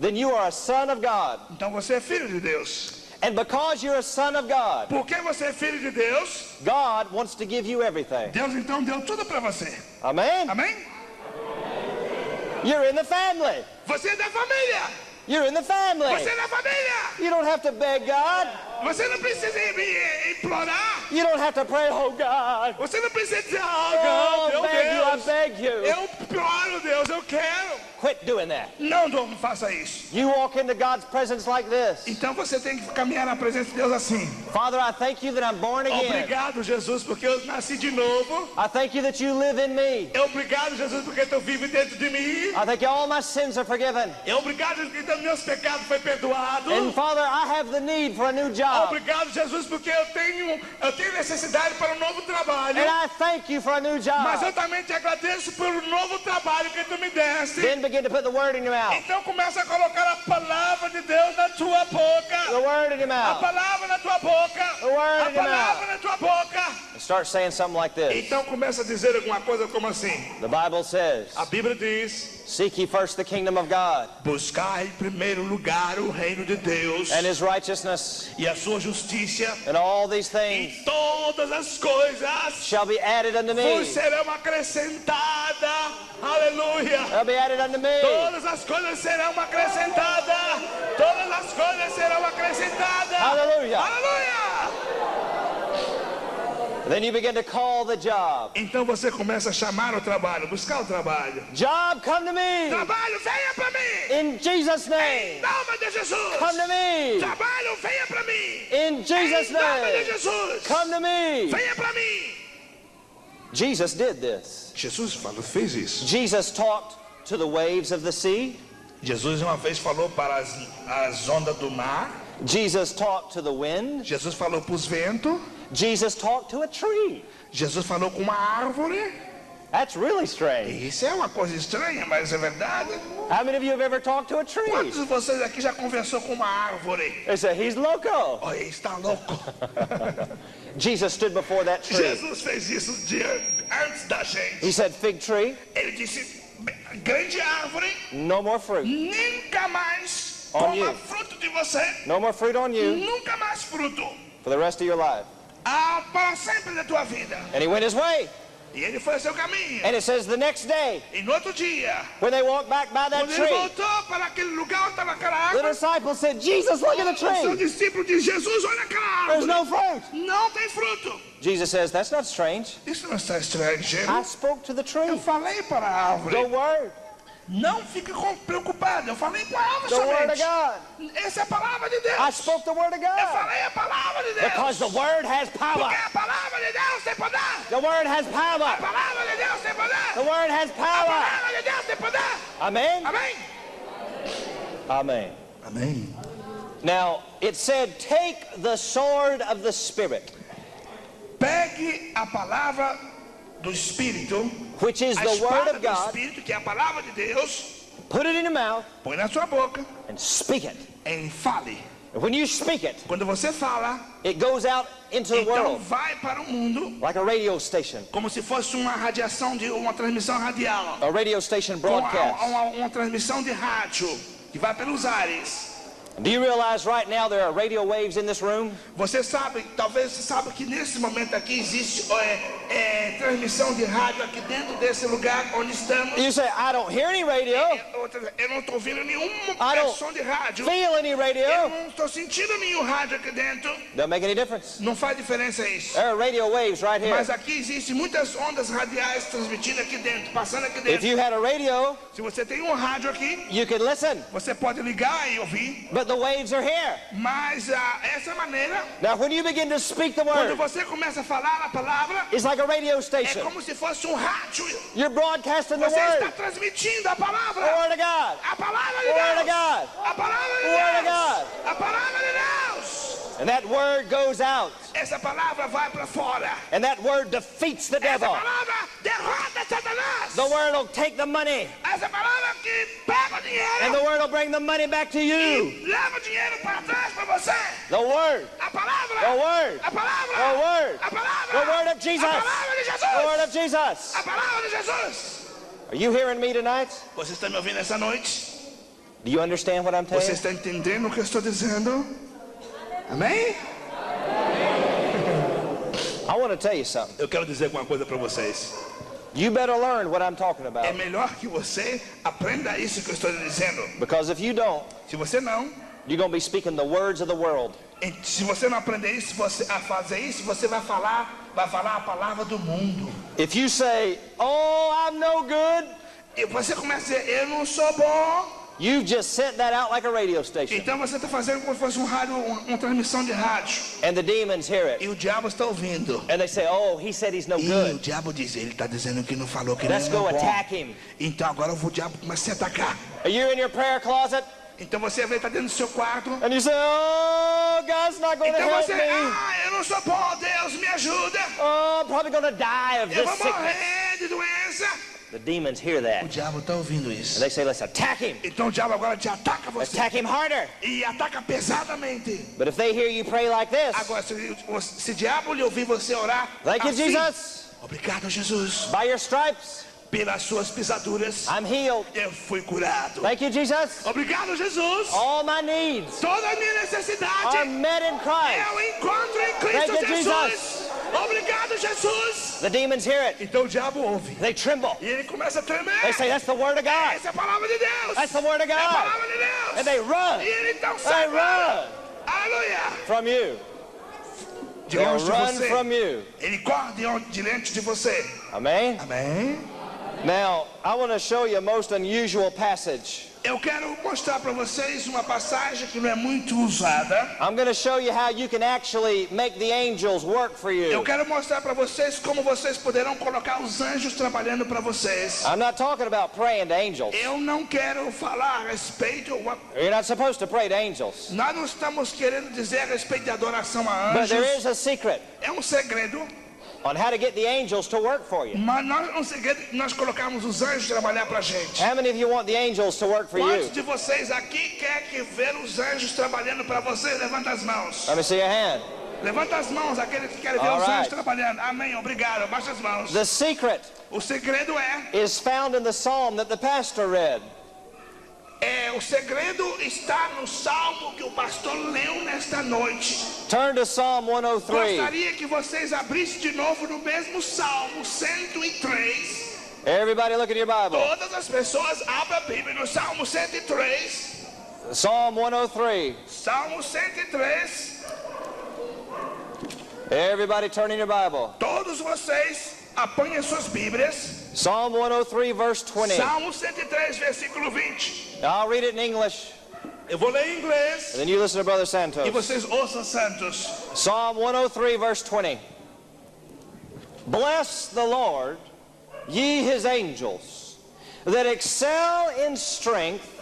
Then you are a son of God. Então você é filho de Deus. And because you're a son of God, Porque você é filho de Deus, God wants to give you everything. Deus então deu tudo para você. Amen? Amém? You're in the family. Você é da família. You're in the family. Você é da família. You don't have to beg God. Você não precisa implorar. You don't have to pray, oh God. Você não precisa dizer, Oh, meu beg you, I Deus. beg you. Eu imploro, Deus, eu quero. Quit doing that. Não faça isso. You walk into God's presence like this. Então você tem que caminhar na presença de Deus assim. Father, I thank you that I'm born again. Obrigado, Jesus, porque eu nasci de novo. I thank you that you live in me. Obrigado, Jesus, porque tu vive dentro de mim. I thank you all my sins are forgiven. Obrigado, Jesus, porque meus pecados foi perdoado. And Father, I have the need for a new job. Obrigado, Jesus, porque eu tenho necessidade para um novo trabalho. And I thank you for a new Mas job. eu também te agradeço pelo novo trabalho que tu me deste. Then begin to put the word in your mouth. Então começa a colocar a palavra de Deus na tua The boca. word in your A mouth. palavra na tua boca. The word A in your palavra mouth. na tua boca. And start saying something like this. Então começa a dizer alguma coisa como assim. The Bible says, A Bíblia diz: seek ye first the kingdom of God buscar em primeiro lugar o reino de Deus and his righteousness, e a sua justiça, and all these e things todas as coisas shall be added unto me. vos serão acrescentadas. Aleluia! Shall be added unto me. Todas as coisas serão acrescentadas. Todas as coisas serão acrescentadas. Hallelujah. Aleluia! Then you begin to call the job. Então você começa a chamar o trabalho, buscar o trabalho. Job, come to me. Trabalho, venha para mim. In Jesus' Em name. nome de Jesus. Come to me. Trabalho, venha para mim. In Jesus' Em nome de name. Jesus. Come to me. Venha para mim. Jesus did this. Jesus fez isso. Jesus talked to the waves of the sea. Jesus uma vez falou para as ondas do mar. Jesus talked to the wind. Jesus falou para os ventos. Jesus talked to a tree. Jesus falou com uma árvore. That's really strange. Isso é uma coisa estranha, mas é verdade. How many of you have ever talked to a tree? Quantos de vocês aqui já conversou com uma árvore? They say, he's loco. Olha, está louco. Jesus stood before that tree. Jesus fez isso antes da gente. He said, fig tree, Ele disse, grande árvore, no more fruit. nunca mais On coma you. fruto de você. No more fruit on you Nunca mais fruto. for the rest of your life. Para sempre da tua vida. And he went his way. E ele foi ao seu caminho. And it says the next day, E no outro dia, when they walked back by that quando ele tree, voltou para aquele lugar onde estava aquela the árvore, disciples said, Jesus, look at the o seu tree. discípulo disse, Jesus, olha aquela There's árvore. no fruit. Não tem fruto. Jesus says, that's not strange. Isso não está estrangeiro. I spoke to the Eu tree. falei para a árvore. The word. Não fique preocupado. Eu falei com a árvore The word of somente. God. Essa é a palavra de Deus. I spoke the word of Eu God. falei a palavra de Deus. Because the word has Porque power. a palavra de Deus tem poder. The word has A power. palavra de Deus tem poder. The word has A power. palavra de Deus tem poder. Amen? Amém? Amen. Amém. Now, it said, take the sword of the Spirit, Pegue a palavra do Espírito, which is a the word espada of do God, Espírito, que é a palavra de Deus, put it in your mouth, põe na sua boca and speak it. e fale. And when you speak it, Quando você fala, it goes out into the então world vai para o mundo like a radio station, como se fosse uma radiação de uma transmissão radial. a radio station Uma, broadcast. uma transmissão de rádio que vai pelos ares. Do you realize right now there are radio waves in this room? Você sabe, talvez você saiba que nesse momento aqui existe transmissão de rádio aqui dentro desse lugar onde estamos. You say, I don't hear any radio. Eu não estou ouvindo nenhum I don't som de rádio. feel any Eu radio. não estou sentindo nenhum rádio aqui dentro. Don't make any difference. Não faz diferença isso. There are radio waves right here. Mas aqui existem muitas ondas radiais transmitindo aqui dentro, passando aqui If dentro. you had a radio, Se você tem um rádio aqui, you could listen. você pode ligar e ouvir. But the waves are here. Mas essa maneira, Now, when you begin to speak the quando word, você começa a falar a palavra, it's like a radio é station. como se fosse um rádio. You're broadcasting the Você está word. transmitindo a The palavra. word of God. A palavra de The word of Deus. God. A palavra de Word of Deus. God. A palavra de Deus. And that word goes out. Essa palavra vai para fora. And that word defeats the Essa devil. palavra derrota Satanás. The word will take the money. Essa palavra que pega o And dinheiro the word will bring the money back to you. e leva o dinheiro para trás para você. The word. A palavra. The word. A palavra. The word. A palavra. The word of Jesus. A palavra de Jesus. The word of Jesus. A palavra de Jesus. Are you hearing me tonight? Você está me ouvindo essa noite? Do you understand what I'm telling Você you? está entendendo o que eu estou dizendo? Amém? I want to tell you something. Eu quero dizer alguma coisa para vocês. You better learn what I'm talking É about. melhor que você aprenda isso que eu estou dizendo. Because if you don't, Se você não, you're going to be speaking the words of the world. se você não aprender isso, a fazer isso, você vai falar a palavra do mundo. If you say, oh, I'm no good, E você começa a dizer, eu não sou bom. you've just sent that out like a radio station. Então você está fazendo como se fosse um rádio, uma transmissão de rádio. And the demons hear it. E o diabo está ouvindo. And they say, oh, he said he's no E o good. diabo diz, ele está dizendo que não falou que Let's ele não go é bom. attack him. Então agora o diabo começa a se atacar. Are you in your prayer closet? Então você vê, está dentro do seu quarto. And you say, oh, God's not going to Então help você, me. eu não sou bom, Deus me ajuda. Oh, I'm probably going to die of Eu this vou sickness. morrer de doença. The demons hear O that. diabo está ouvindo And isso. they say, let's attack him. Então o diabo agora te ataca você. Attack him harder. E ataca pesadamente. But if they hear you pray like this, Agora, se o diabo lhe ouvir você orar thank you, assim, Jesus. obrigado, Jesus. By your stripes, Pelas suas pisaduras, I'm healed. eu fui curado. Thank you, Jesus. Obrigado, Jesus. All my needs Toda a minha necessidade are met in Christ. eu encontro em Thank Cristo you, Jesus. Obrigado, Jesus. The demons hear it. Então o diabo ouve. They tremble. E ele começa a tremer. They say, that's the word of God. Essa é a palavra de Deus. That's the word of É a God. palavra de Deus. And they run. E ele então They sai. run Aleluia. from you. De They'll longe de run você. from you. Ele corre diante de você. Amen? Amém. Now, I want to show you a most unusual passage. Eu quero mostrar para vocês uma passagem que não é muito usada. I'm going to show you how you can actually make the angels work for Eu you. quero mostrar para vocês como vocês poderão colocar os anjos trabalhando para vocês. I'm not talking about praying to angels. Eu não quero falar a respeito. You're not supposed to pray to angels. Nós não estamos querendo dizer a respeito de adoração a But there anjos. is a secret É um segredo. on how to get the angels to work for you. Mas um segredo que nós colocamos os anjos trabalhar para a gente. How many of you want the angels to work for Quantos you? de vocês aqui quer que ver os anjos trabalhando para vocês? Levanta as mãos. Let me see your hand. Levanta as mãos, aqueles que querem ver All os right. anjos trabalhando. Amém, obrigado. Baixa as mãos. The secret O segredo is found in the psalm that the pastor read. o segredo está no salmo que o pastor leu nesta noite. Turn to Psalm 103. Gostaria que vocês abrissem de novo no mesmo salmo 103. Everybody look at your Bible. Todas as pessoas abram a Bíblia no salmo 103. Psalm 103. Salmo 103. Everybody turn in your Bible. Todos vocês apanhem suas Bíblias. Psalm 103 verse 20. Salmo 103, versículo 20. I'll read it in English, Eu vou ler em inglês and then you listen to Brother e Santos. vocês ouçam santos. Psalm 103 verse 20. Bless the Lord, ye his angels, that excel in strength,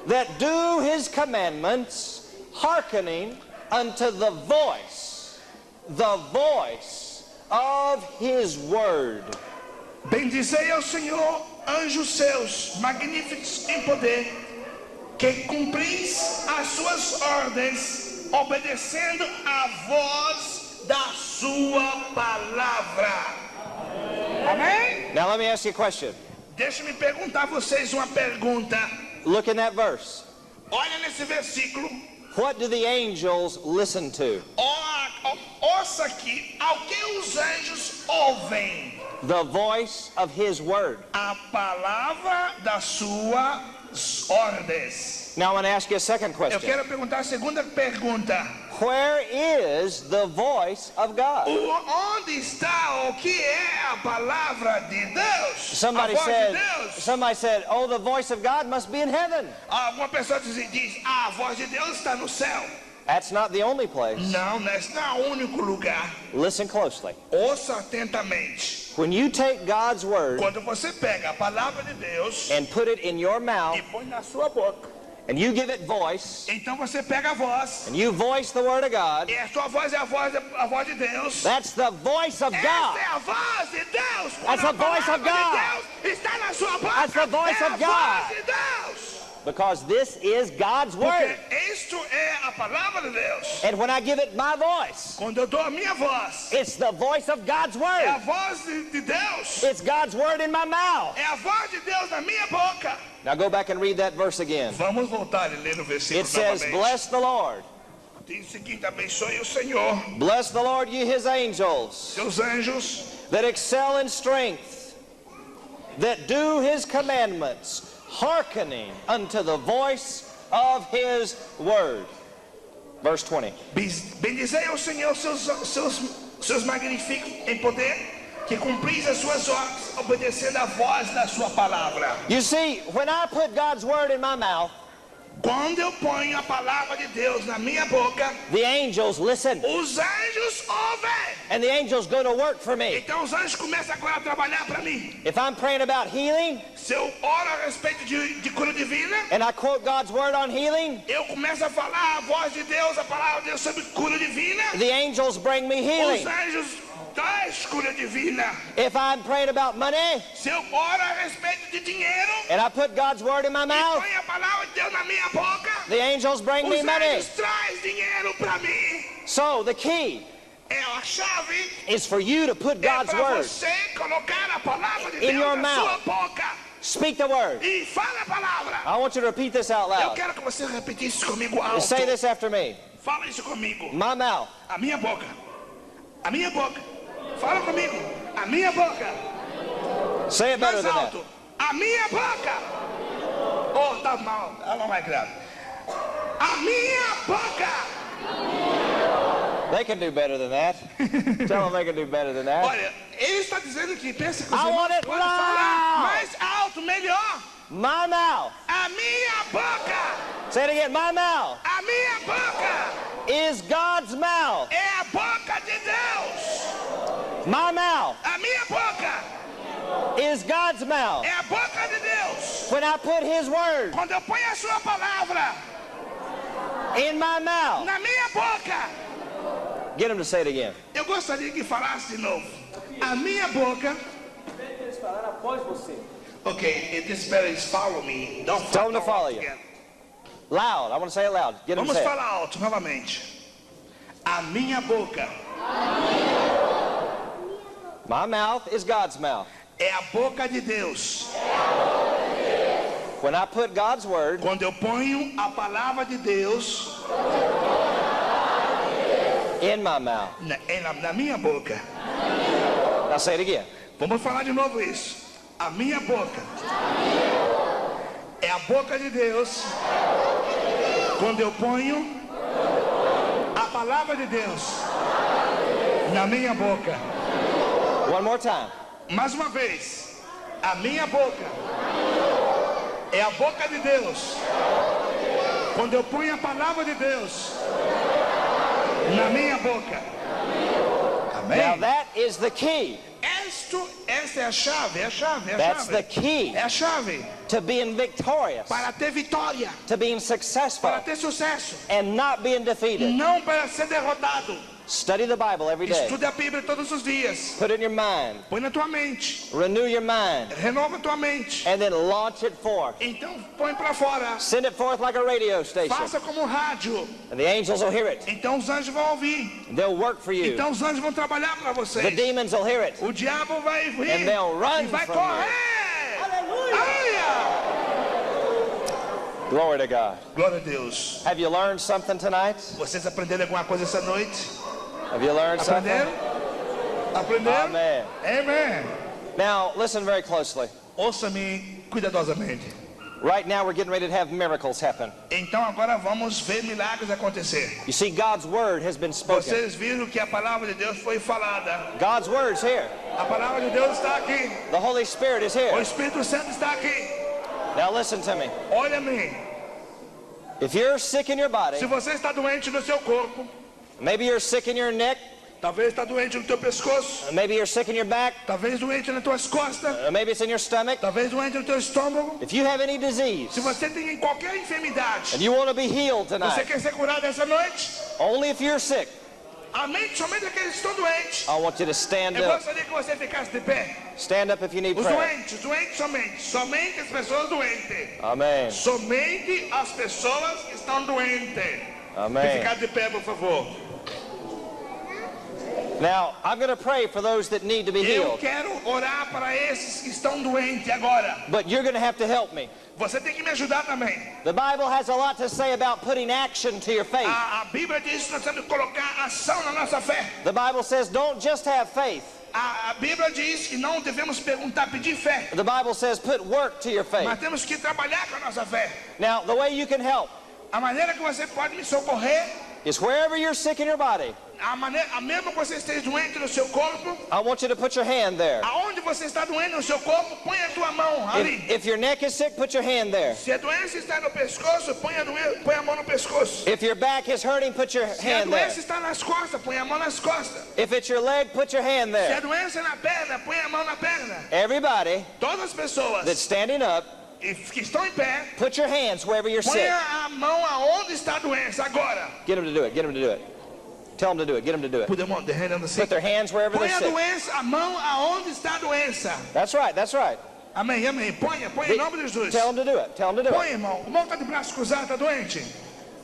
that do his commandments, hearkening unto the voice of his word. Bendizei ao Senhor, anjos seus, magníficos em poder, que cumpris as suas ordens, obedecendo à voz da sua palavra. Amém? Now let me ask you a question. Deixa-me perguntar a vocês uma pergunta. Look in that verse. Olha nesse versículo. What do the angels listen to? Ouça aqui, ao que os anjos ouvem? The voice of his word. A palavra das suas ordens. Now I want to ask you a second Eu question. quero perguntar a segunda pergunta. Where is the voice of God? Onde está o que é a palavra de Deus? Somebody a voz de Deus. said, oh, the voice of God must be in heaven. Alguma pessoa diz, a voz de Deus está no céu. That's not the only place. Não, esse não é o único lugar. Listen closely. Ouça atentamente. When you take God's word Quando você pega a palavra de Deus and put it in your mouth e põe na sua boca, and you give it voice então você pega a voz, and you voice the word of God, e a sua voz é a voz de Deus. that's the voice of Essa God. é a voz de Deus. That's Quando the a voice of palavra God. de Deus está na sua boca, That's the voice é of a God. voz de Deus. Because this is God's Porque word. isto é a palavra de Deus. And when I give it my voice, Quando eu dou a minha voz, it's the voice of God's é a word. voz de Deus. It's God's word in my mouth. É a voz de Deus na minha boca. Now go back and read that verse again. Vamos voltar e ler o versículo It says, novamente. bless the Lord. Diz o seguinte, abençoe o Senhor, Bless the Lord, ye his angels, seus anjos, that excel in strength, that do his commandments, hearkening unto the voice of his word. Verse 20. bendizei ao Senhor, seus magníficos em poder, que cumpris as suas ordens, obedecendo à voz da sua palavra. You see, when I put God's word in my mouth, Quando eu ponho a palavra de Deus na minha boca, the angels listen, os anjos ouvem. and the angels go to work for me. Então os anjos começam agora a trabalhar para mim. If I'm praying about healing, Se eu oro a respeito de cura divina, and I quote God's word on healing, eu começo a falar a voz de Deus, a palavra de Deus sobre cura divina. the angels bring me Os healing. anjos traz cura divina. If I'm praying about money, Se eu oro a respeito de dinheiro and I put God's word in my e mouth, ponho a palavra de Deus na minha boca, the angels bring os me money. anjos traz dinheiro para mim. So the key É a chave is for you to put é God's para word. você colocar a palavra de In Deus your na sua mouth. boca Speak the word. e fala a palavra. I want you to repeat this out Eu loud. quero que você repetisse comigo alto. Say this after me. Fala isso comigo. My mouth A minha boca. A minha boca. Fala comigo. A minha boca. Say it better Mais than that. alto. A minha boca. Oh, tá mal. Ela não vai grave. A minha boca. They can do better than that. Tell them they can do better than that. Olha, ele está dizendo que pensa que os I irmãos want it podem loud. falar mais alto, melhor. My mouth. A minha boca. Say it again. My mouth A minha boca is God's mouth. é a boca de Deus. My mouth A minha boca is God's mouth. é a boca de Deus. When I put his word Quando eu ponho a sua palavra in my mouth. na minha boca, Get him to say it again. eu gostaria que falasse de novo. A minha boca. Okay, it is better is follow me. Don't Tell them to follow alto you. again. Loud. I want to say it loud. Get him to Vamos say it. falar alto novamente. A minha boca My mouth is God's mouth. é a boca de Deus. When I put God's word Quando eu ponho a palavra de Deus in my mouth. na minha boca. Now say it again. Vamos falar de novo isso. A minha boca é a boca de Deus. Quando eu ponho a palavra de Deus na minha boca. One more time. Mais uma vez. A minha boca é a boca de Deus. Quando eu ponho a palavra de Deus na minha boca. Now Amém? that is the key. Esta é a chave, é a chave, é a That's chave. the key É a chave to being victorious, para ter vitória, to being successful, para ter sucesso, and not being defeated. não para ser derrotado. Study the Bible every day. Estude a Bíblia todos os dias. Put it in your mind. Põe na tua mente, Renew your mind. renova tua mente. And then launch it forth. Então põe para fora. Send it forth like a radio station. Faça como um rádio. And the angels will hear it. Então os anjos vão ouvir. They'll work for you. Então os anjos vão trabalhar para The vocês. demons will hear it. O diabo vai vir And they'll run e vai from correr. Aleluia! Glory to God. Glória a Deus. Have you learned something tonight? Vocês aprenderam alguma coisa essa noite? Have you learned something? Aprenderam? Aprenderam? Amen. Amen. Now, listen very closely. Ouça-me cuidadosamente. Right now, we're getting ready to have miracles happen. Então agora vamos ver milagres acontecer. You see, God's word has been spoken. Vocês viram que a palavra de Deus foi falada. God's word's here. A palavra de Deus está aqui. The Holy Spirit is O here. Espírito Santo está aqui. Now, listen to me. Olha-me. If you're sick in your body, Se você está doente no seu corpo, maybe you're sick in your neck, talvez está doente no teu pescoço, maybe you're sick in your back, talvez doente nas tuas costas, maybe it's in your stomach. talvez doente no teu estômago. If you have any disease Se você tem qualquer enfermidade, and you want to be healed você tonight, quer ser curado essa noite? only if you're sick, Amém? Somente aqueles que estão doentes. I want you to stand Eu up. gostaria que você ficasse de pé. Stand up if you need Os prayer. doentes somente. Somente as pessoas doentes. Amen. Somente as pessoas que estão doentes. Amen. Ficar de pé, por favor. Now, I'm going to pray for those that need to be Eu healed, quero orar para esses que estão doentes agora. but you're going to have to help me. Você tem que me ajudar também. The Bible has a lot to say about putting action to your faith. A Bíblia diz que nós temos que colocar ação na nossa fé. The Bible says don't just have faith. A Bíblia diz que não devemos perguntar, pedir fé. The Bible says put work to your faith. Mas temos que trabalhar com a nossa fé. Now, the way you can help A maneira que você pode me socorrer, is wherever you're sick in your body, a mesmo que você esteja doente no seu corpo, I want you to put your hand there. aonde você está doente no seu corpo, põe a tua mão ali. If your neck is sick, put your hand there. Se a doença está no pescoço, põe a mão no pescoço. If your back is hurting, put your Se a hand there. doença está nas costas, põe a mão nas costas. If it's your leg, put your hand Se a there. doença é na perna, põe a mão na perna. Everybody Todas as pessoas that's standing up, que estão em pé, put your hands wherever you're põe sick. a mão aonde está a doença agora. Get them to do it. Get them to do it. Tell them to do it. Get them to do it. Put them on the hand on the Put their hands wherever Põe they're a sick. doença, a mão aonde está a doença. That's right. That's right. Amém, amém. Põe em nome de Jesus. Tell them to do it. Tell them to do Põe, it. irmão. O irmão está de braço cruzado, está doente.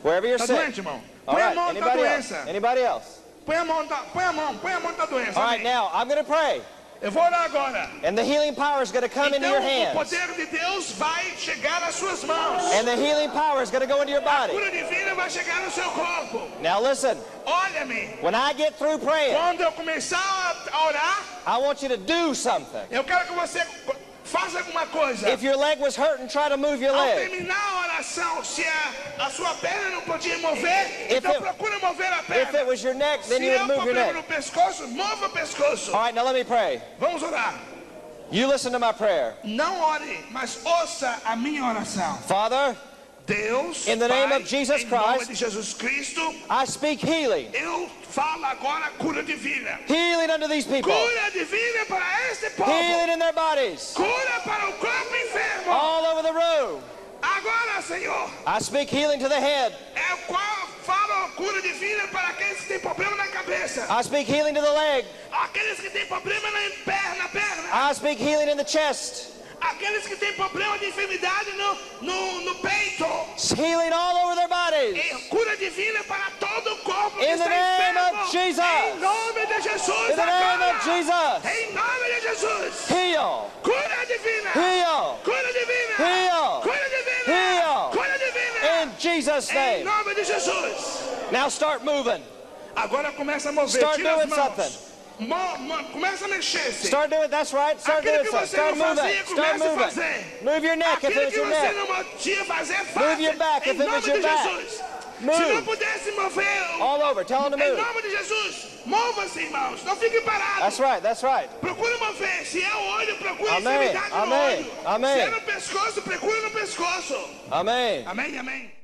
Wherever you're Está sick. doente, irmão. All Põe a right. mão, está Anybody else? doença. Anybody else? Põe a mão, está doença. All right. Amém. Now I'm going to pray, Eu vou orar agora. and the healing power is going to come into Então your o hands, poder de Deus vai chegar às suas mãos. and the healing power is going to go into your A body. cura divina vai chegar no seu corpo. Now listen. Olha-me. When I get through praying, Quando eu começar a orar, I want you to do something. eu quero que você faça alguma coisa. If your leg was hurting, try to move your Ao leg. terminar a oração, se a sua perna não podia mover, If então it- procura mover a If perna. it was your neck, then Se you é would um move your problema neck. no pescoço, mova o pescoço. All right, now let me pray. Vamos orar. You listen to my prayer. Não ore, mas ouça a minha oração. Father, Deus, In the name Pai, of Jesus em nome Christ, de Jesus Cristo, I speak healing. eu falo agora cura divina. Healing unto these people. Cura divina para este povo. Healing in their bodies. Cura para o corpo enfermo. All over the room. Agora, Senhor, I speak healing to the head. é qual falo cura divina para aqueles que têm problema na cabeça. I speak healing to the leg. Aqueles que têm problema na perna. I speak healing in the chest. Aqueles que têm problema de enfermidade no peito. Healing all over their bodies. E cura divina para todo o corpo que In the está name enfermo. of Jesus. Em nome de Jesus. In the name agora. of Jesus. Em nome de Jesus. Heal. Cura divina. Heal. Cura divina. Heal. Cura divina. Heal. Cura divina. In Jesus' Em name. nome de Jesus. Now start moving. Agora começa a mover. Start Tira as doing mãos. something. Começa a mexer-se. Start doing it. That's right. Start Aquilo doing que something. você Start não moving. fazia, Start comece a moving. fazer. Move your neck if Aquilo it was que your você neck. não podia fazer, faça. Move your back if em it was nome your de back. Jesus. Move. Se não pudesse mover, All over. Tell them to em move. nome de Jesus, mova-se, irmãos. Não fique parado. That's right. That's right. Procure mover. Se é o olho, procure Amém. enfermidade no Amém. olho. Amém. Se é no pescoço, procure no pescoço. Amen. Amém, amém.